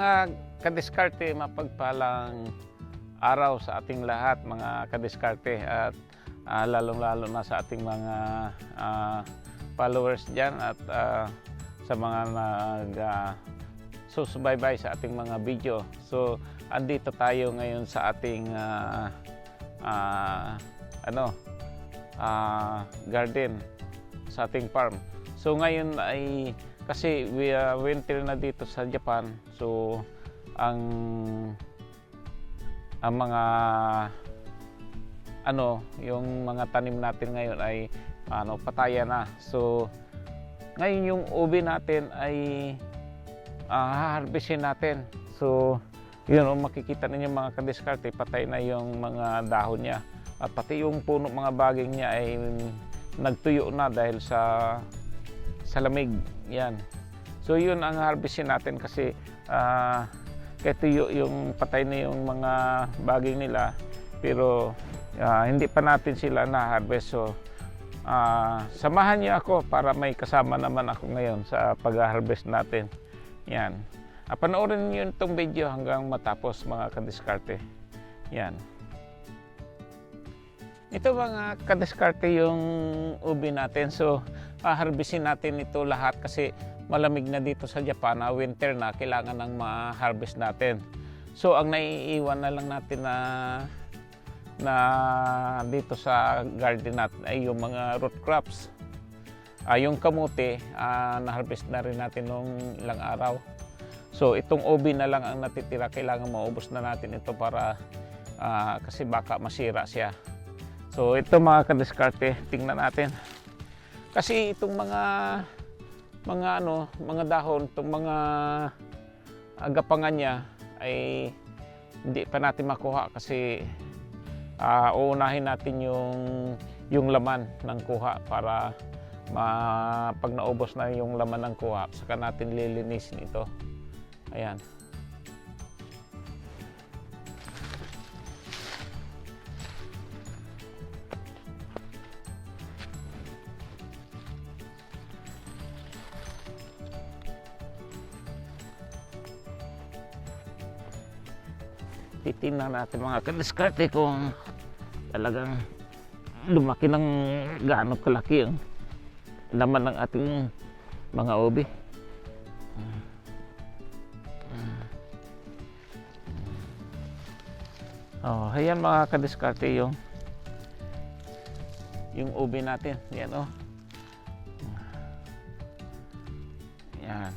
Mga kadiskarte, mapagpalang araw sa ating lahat mga kadiskarte at lalong-lalo na sa ating mga followers dyan at sa mga susubaybay sa ating mga video. So, andito tayo ngayon sa ating garden, sa ating farm. So, ngayon ay kasi winter na dito sa Japan, so ang mga yung mga tanim natin ngayon ay pataya na. So ngayon yung ubi natin ay haharvestin natin. So yun, makikita ninyo mga kadiskarte, patay na yung mga dahon niya at pati yung puno, mga baging niya ay nagtuyo na dahil sa lamig. Yan. So yun ang harvestin natin kasi kaya tuyo yung patay na yung mga baging nila, pero hindi pa natin sila na-harvest. So samahan niyo ako para may kasama naman ako ngayon sa pag-harvest natin. Yan. Panoorin niyo itong video hanggang matapos mga kadiskarte. Yan. Ito mga kadiskarte yung ubi natin. So harvestin natin ito lahat kasi malamig na dito sa Japan, winter na, kailangan ng ma-harvest natin. So ang naiiwan na lang natin na dito sa garden natin ay yung mga root crops. Yung kamote, na-harvest na rin natin nung ilang araw. So itong ubi na lang ang natitira, kailangan maubos na natin ito para kasi baka masira siya. So ito mga kadiskarte, tingnan natin. Kasi itong mga dahon, itong mga agapangan niya ay hindi pa natin makuha kasi uunahin natin yung laman ng kuha para pag naubos na yung laman ng kuha, saka natin lilinisin ito. Ayan. Titingnan natin mga kadiskarte kung talagang lumaki ng gaano kalaki ang laman ng ating mga ubi. Ayan mga kadiskarte yung ubi natin. Yan yan.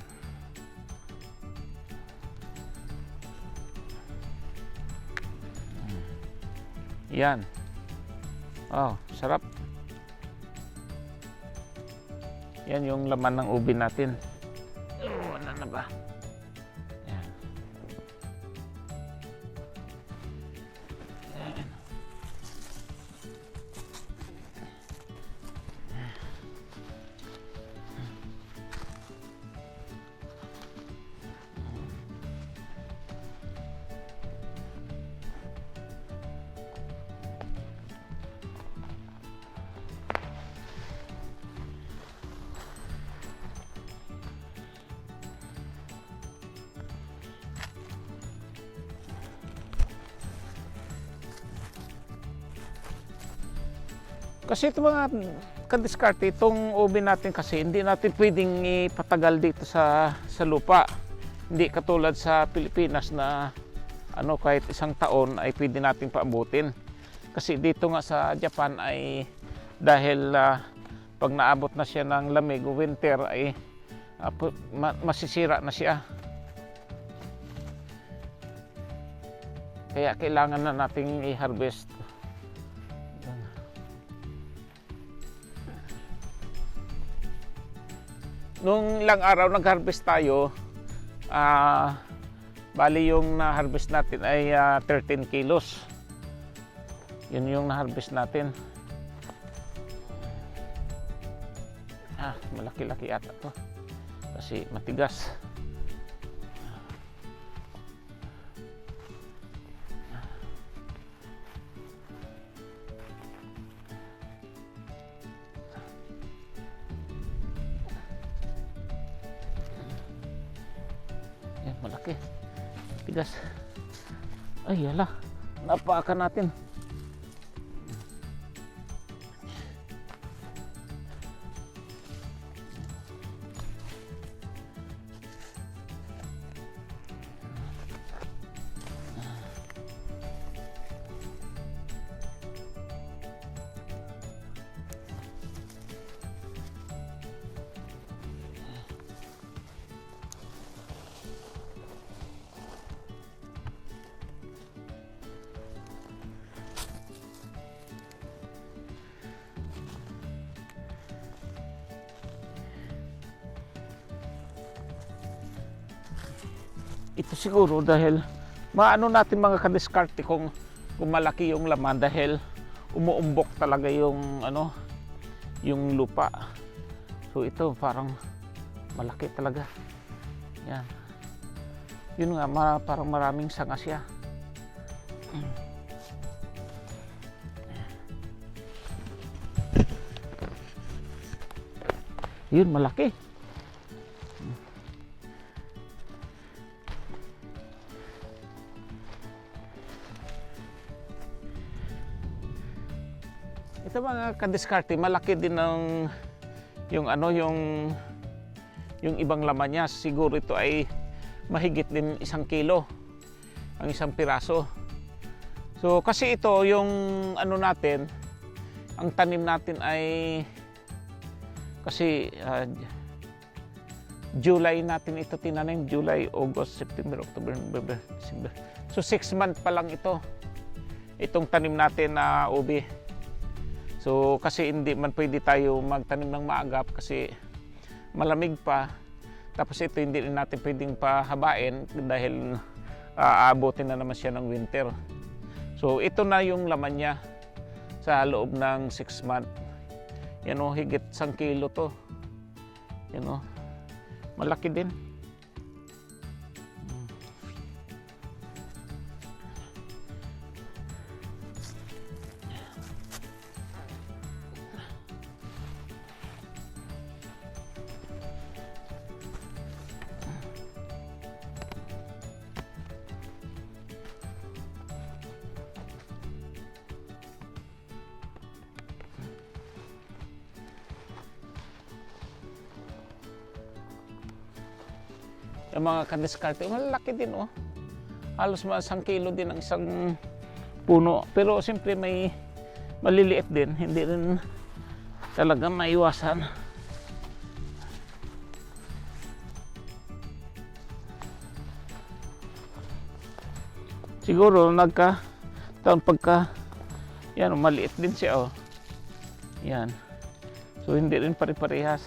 Yan. Sarap. Yan yung laman ng ubi natin. Wala na ba? Yan. Yan. Kasi ito mga kadiskarte, itong ubi natin kasi hindi natin pwedeng ipatagal dito sa lupa. Hindi katulad sa Pilipinas na kahit isang taon ay pwede natin paabutin. Kasi dito nga sa Japan ay dahil pag naabot na siya ng lamig o winter ay masisira na siya. Kaya kailangan na nating i-harvest. Nung ilang araw nag-harvest tayo, bali yung na-harvest natin ay 13 kilos. Yun yung na-harvest natin. Malaki-laki ata to kasi matigas. Malaki. Tigas. Ay, yala. Napakan natin. Ito siguro dahil maano natin mga kadiskarte kung malaki yung laman dahil umuumbok talaga yung ano, yung lupa. So ito parang malaki talaga. Yan. Yun nga, parang maraming sanga siya. Yun, malaki. Ito mga kadiskarte, malaki din ng yung ano, yung ibang laman niya. Siguro ito ay mahigit din 1 kilo ang isang piraso. So kasi ito yung ano natin, ang tanim natin ay kasi July natin ito tinanim, July, August, September, October, November, December. So 6 months pa lang ito, itong tanim natin na ubi. So kasi hindi man pwede tayo magtanim ng maagap kasi malamig pa. Tapos ito hindi rin natin pwedeng pahabain dahil aabutin na naman siya ng winter. So ito na yung laman niya sa loob ng 6 months. Yan o, higit 1 kilo to. Yan o, malaki din. Yung mga kadiskarte, malaki din oh. Halos 1 kilo din ang isang puno. Pero siyempre may maliliit din, hindi rin talaga maiwasan. Siguro taon pagka yan, maliit din siya oh. Yan. So hindi rin pare-parehas.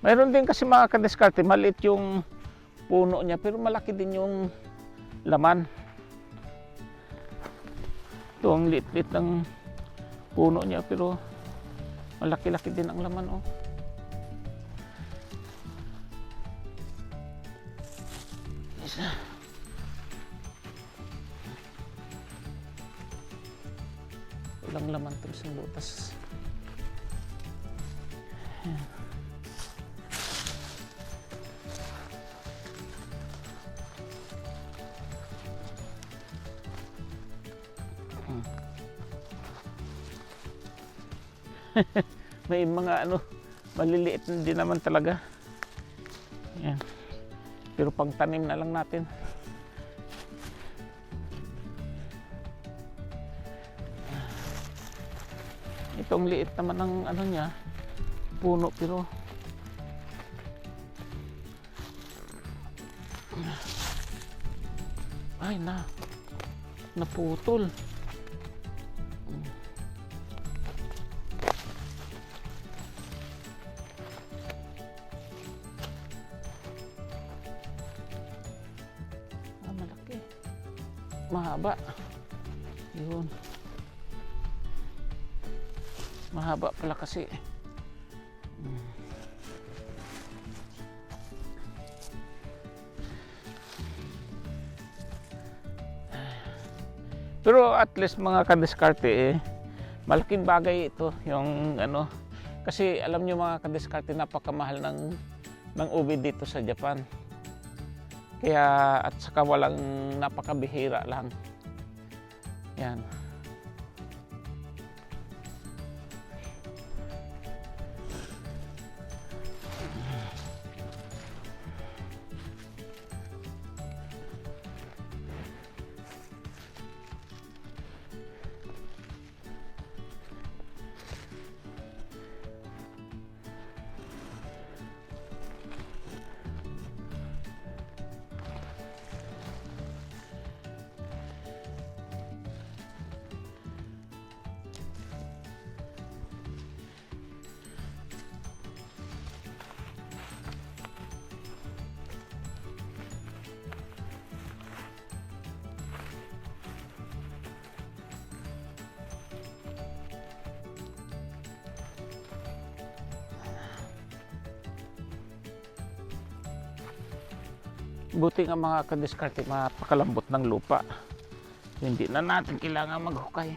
Mayroon din kasi mga kadiskarte, maliit yung puno niya pero malaki din yung laman. Ito ang liit-liit ng puno niya pero malaki-laki din ang laman oh. Isa. Walang laman ito sa butas. Ayan. May mga ano, maliliit din naman talaga. Yan. Pero pagtanim na lang natin. Itong liit naman ng ano niya, puno pero ay naputol. Malaki. Mahaba. Yun. Mahaba pala kasi. Pero at least mga kadiskarte malaking bagay ito yung ano, kasi alam nyo mga kadiskarte, napakamahal ng ube dito sa Japan. Kaya at saka walang, napakabihira lang. Yan. Buti nga mga kadiskarte, mapakalambot ng lupa. Hindi na natin kailangan maghukay.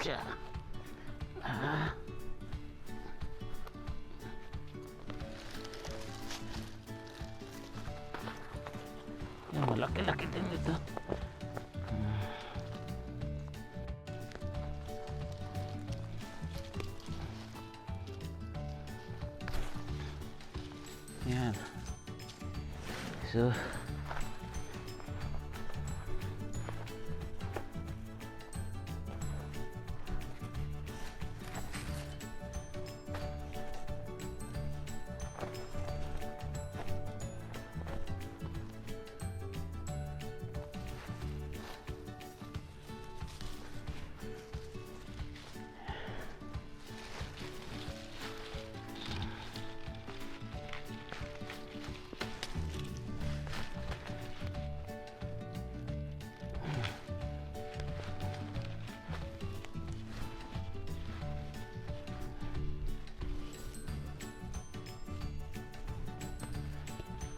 Siya. Malaki-laki din ito. Yan. So,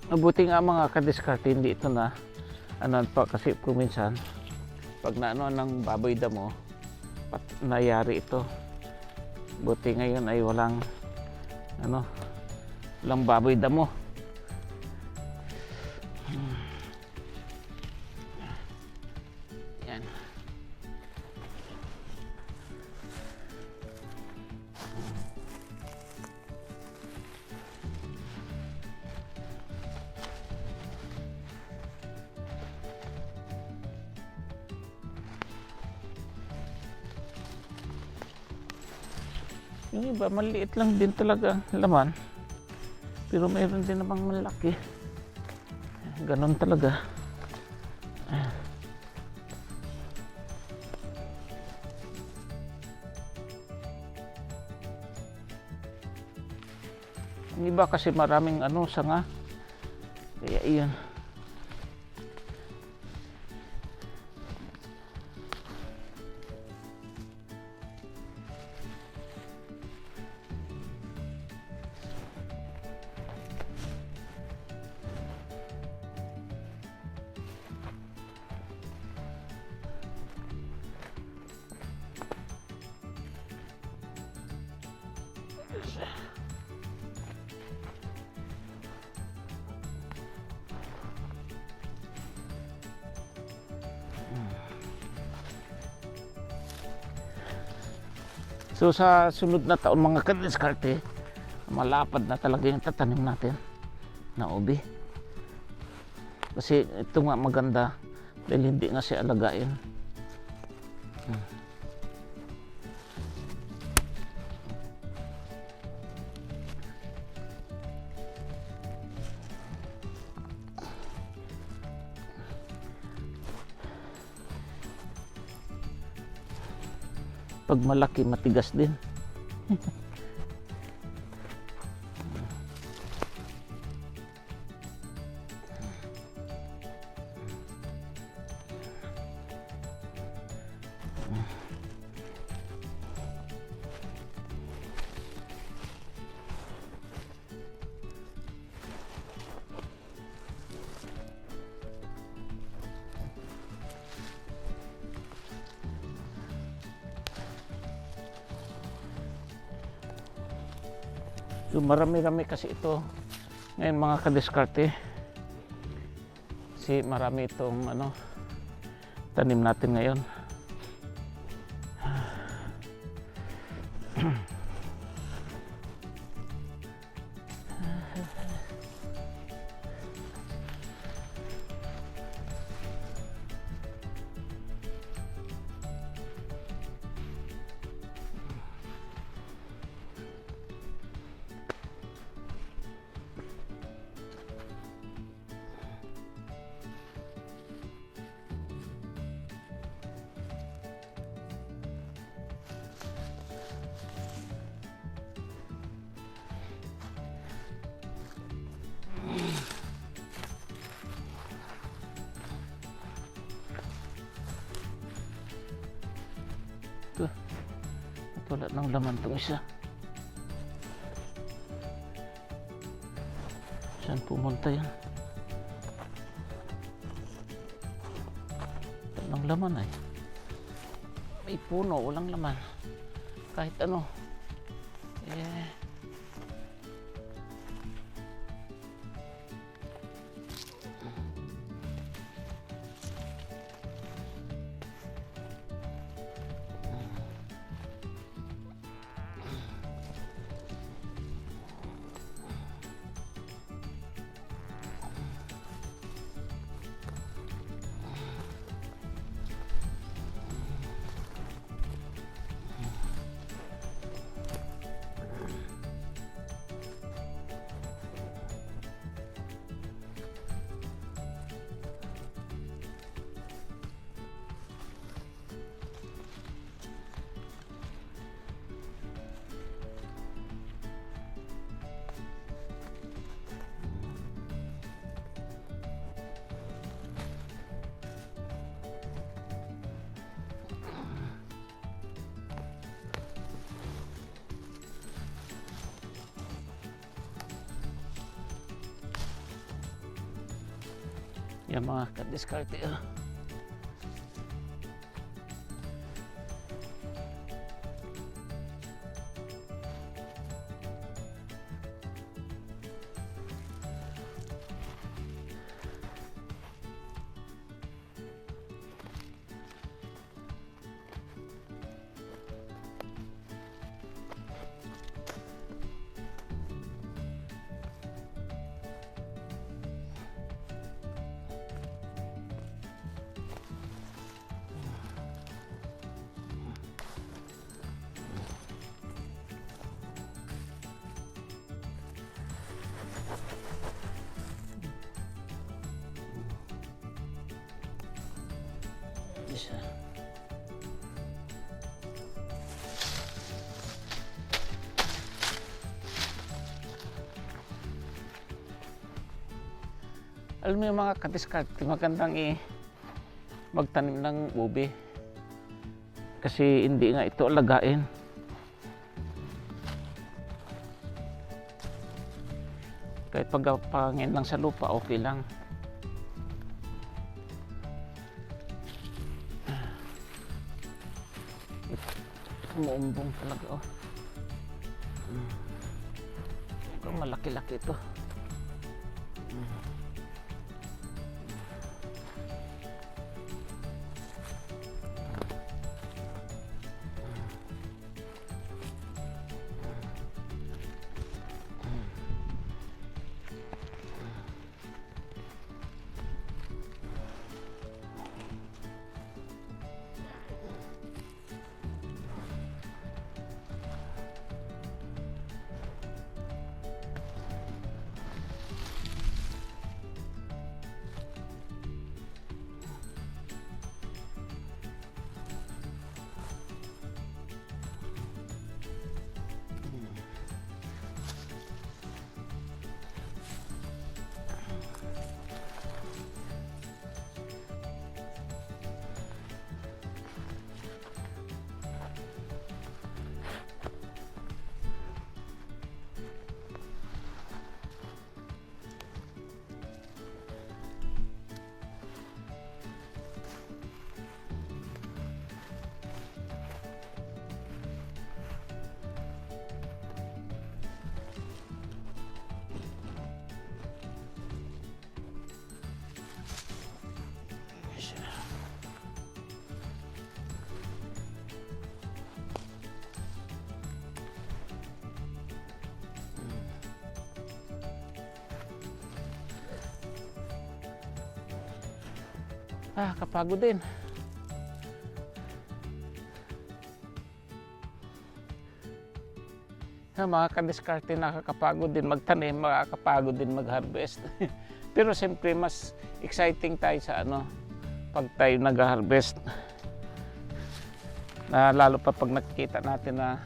mabuti nga mga kadiskarte, hindi ito na ano pa, kasi kuminsan pag naano ng baboy damo nayari ito. Buti ngayon ay walang ano, walang baboy damo. Yan. Yung iba maliit lang din talaga laman, pero mayroon din namang malaki. Ganon talaga. Yung iba kasi maraming ano, sanga, kaya iyan. So sa sunod na taon mga kadiskarte, malapad na talaga yung tatanim natin na ubi. Kasi ito nga maganda dahil hindi nga siya alagain. Pag malaki, matigas din. So marami-rami kasi ito ngayon mga kadiskarte. Kasi marami itong tanim natin ngayon. Wala nang laman itong isa. Saan pumunta yan? Wala nang laman ay. May puno, walang laman. Kahit ano. Yan mga kadiskarte. Isa. Alam mo yung mga kadiskarte, magandang magtanim ng ubi. Kasi hindi nga ito alagain. Kahit pagpangin lang sa lupa, okay lang. Umuumbong talaga malaki-laki ito. Kapagod din. Mga kadiskarte, nakakapagod din magtanim, makakapagod din mag-harvest. Pero siyempre mas exciting tayo sa pag tayo nag-harvest. Lalo pa pag nakikita natin na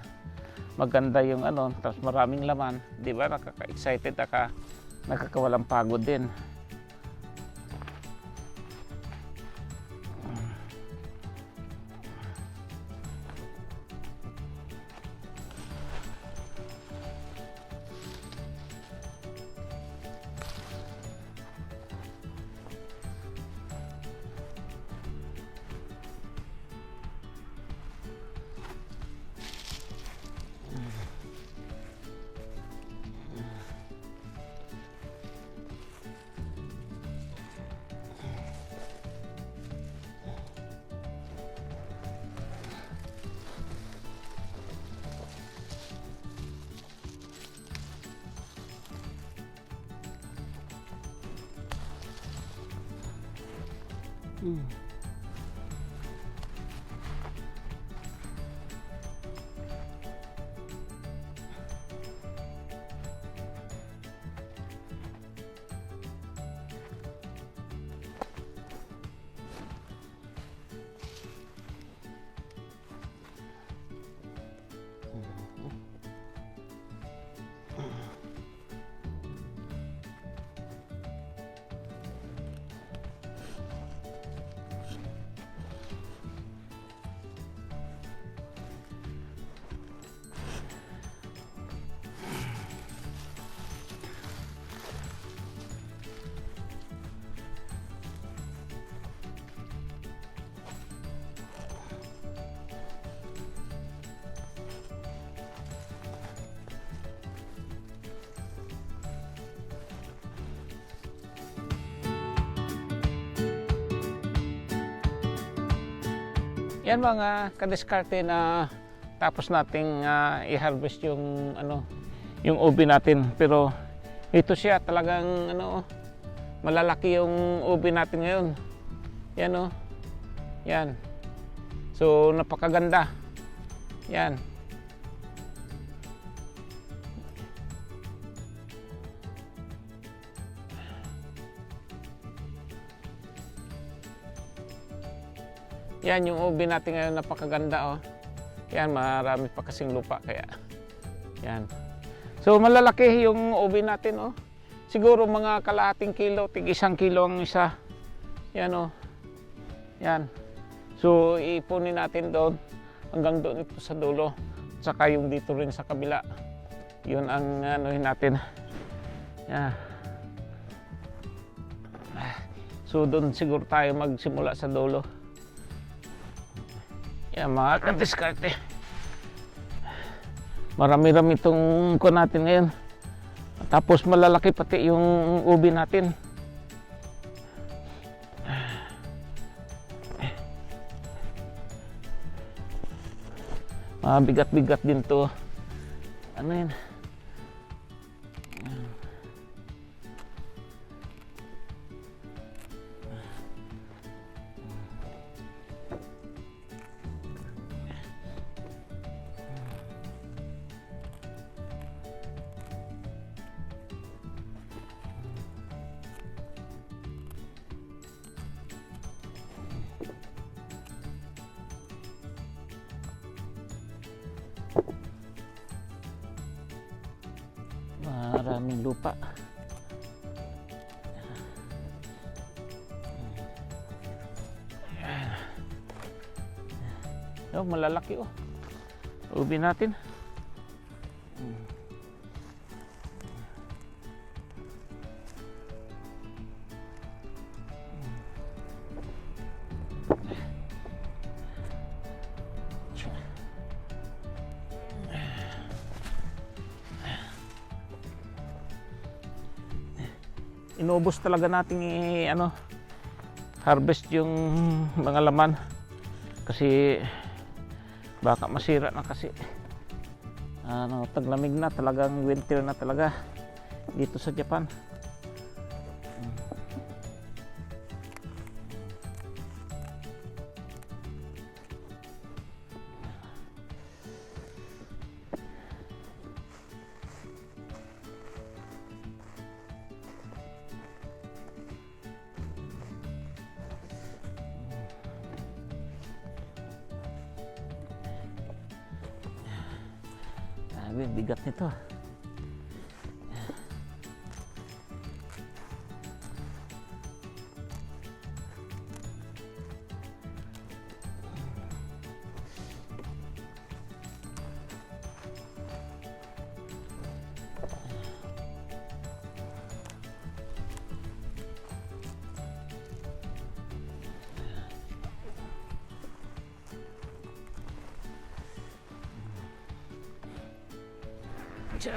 maganda yung tapos maraming laman, di ba? Nakaka-excited, nakakawalang pagod din. Yan mga kadiskarte na tapos nating i-harvest yung yung ubi natin, pero ito siya talagang malalaki yung ubi natin ngayon. Yan yan. So napakaganda. Yan. Yan yung ubi natin ngayon, napakaganda Yan, marami pa kasing lupa kaya. Yan. So malalaki yung ubi natin Siguro mga kalahating kilo, tig 1 kilo ang isa. Yan Yan. So iipunin natin doon hanggang doon ito sa dulo. Saka yung dito rin sa kabila. Yun ang natin. Yan. So doon siguro tayo magsimula sa dulo. Yan mga kadiskarte. Marami-rami itong natin ngayon. Tapos malalaki pati yung ubi natin. Bigat-bigat din to. Yan? Maraming lupa. Malalaki ubi natin. Inubos talaga nating harvest yung mga laman kasi baka masira na kasi taglamig na, talagang winter na talaga dito sa Japan. Grabe, bigat nito. Tsa.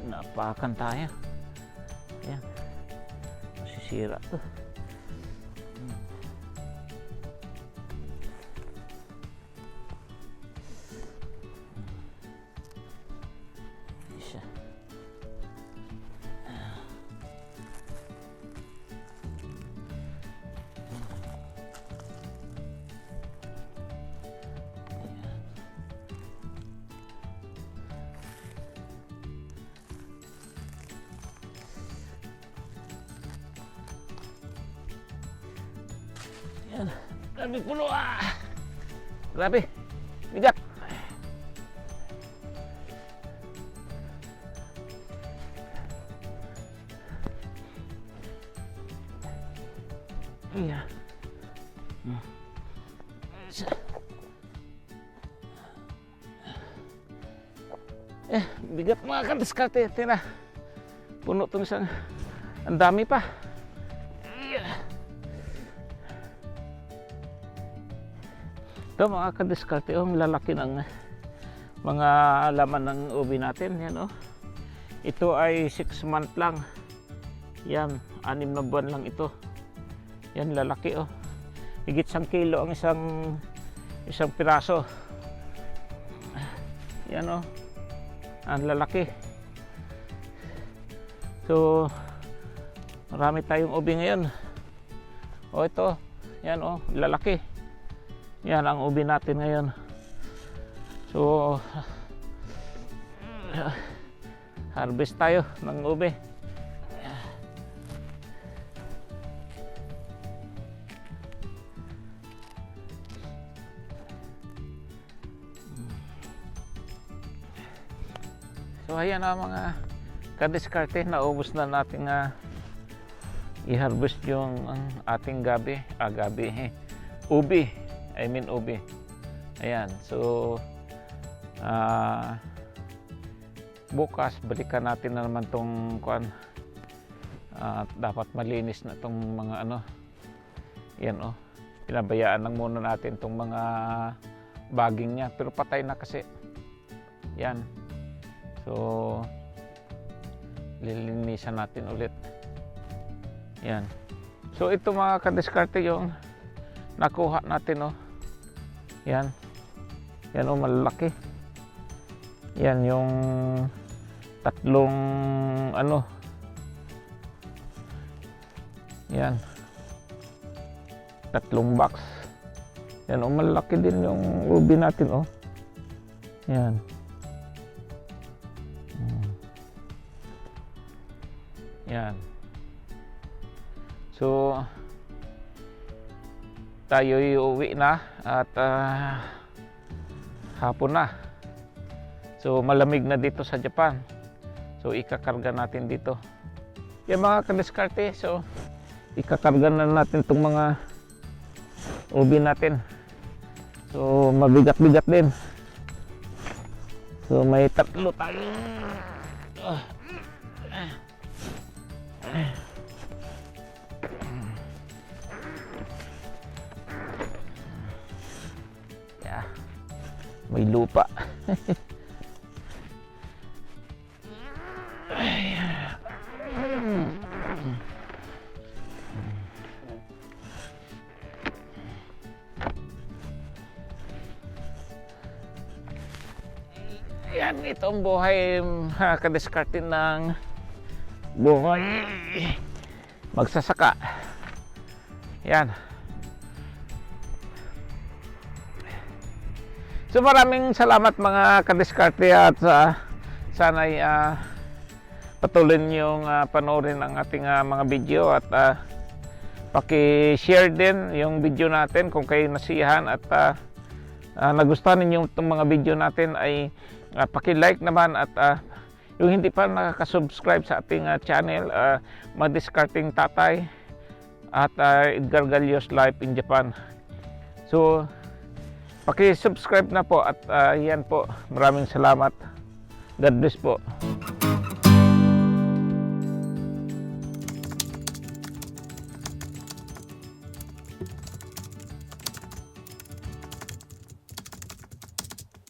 Napakan tayo. Ayan. Masisira to. Isa. Yan. Grabe puno ah! Grabe! Bigat! Iya. Bigat mga kadiskarte. Tina. Puno itong isang. Ang dami pa. Ito mga kadiskarte, ang lalaki ng mga laman ng ubi natin. Yan, oh. Ito ay 6 month lang. Yan, 6 na buwan lang ito. Yan, lalaki, oh. Higit 1 kilo ang isang piraso. Yan, oh. Ang lalaki. So, marami tayong ubi ngayon. Oh, ito. Yan, oh, lalaki. Yan ang ubi natin ngayon. So, harvest tayo ng ubi. So, ayan na mga kadiskarte, naubos na natin i-harvest yung ating ubi. Ubi. Ayan, so bukas balikan natin na naman tong dapat malinis na tong mga yan, oh, pinabayaan lang muna natin tong mga baging niya, pero patay na kasi yan. So lilinisan natin ulit yan. So ito mga kadiskarte yung nakuha natin, oh. Yan. Yan, oh, malaki. Yan yung tatlong yan. Tatlong box. Yan, oh, malaki din yung ubi natin, oh. Yan. Yan. So tayo uuwi na at hapon na. So malamig na dito sa Japan. So ikakarga natin dito. Yung mga kadiskarte, so ikakarga na natin itong mga ubi natin. So mabigat-bigat din. So may 3 tayo. Yeah. May lupa. Yan, itong buhay kadiskarte ng buhay magsasaka. Yan. So maraming salamat mga kadiskarte at sana'y patuloy niyong panoorin ang ating mga video at paki-share din yung video natin kung kayo nasiyahan at nagustuhan ninyo itong mga video natin ay paki-like naman at yung hindi pa nakaka-subscribe sa ating channel, Madiskarteng Tatay at Edgar Galios Life in Japan. So paki-subscribe na po at yan po, maraming salamat. God bless po.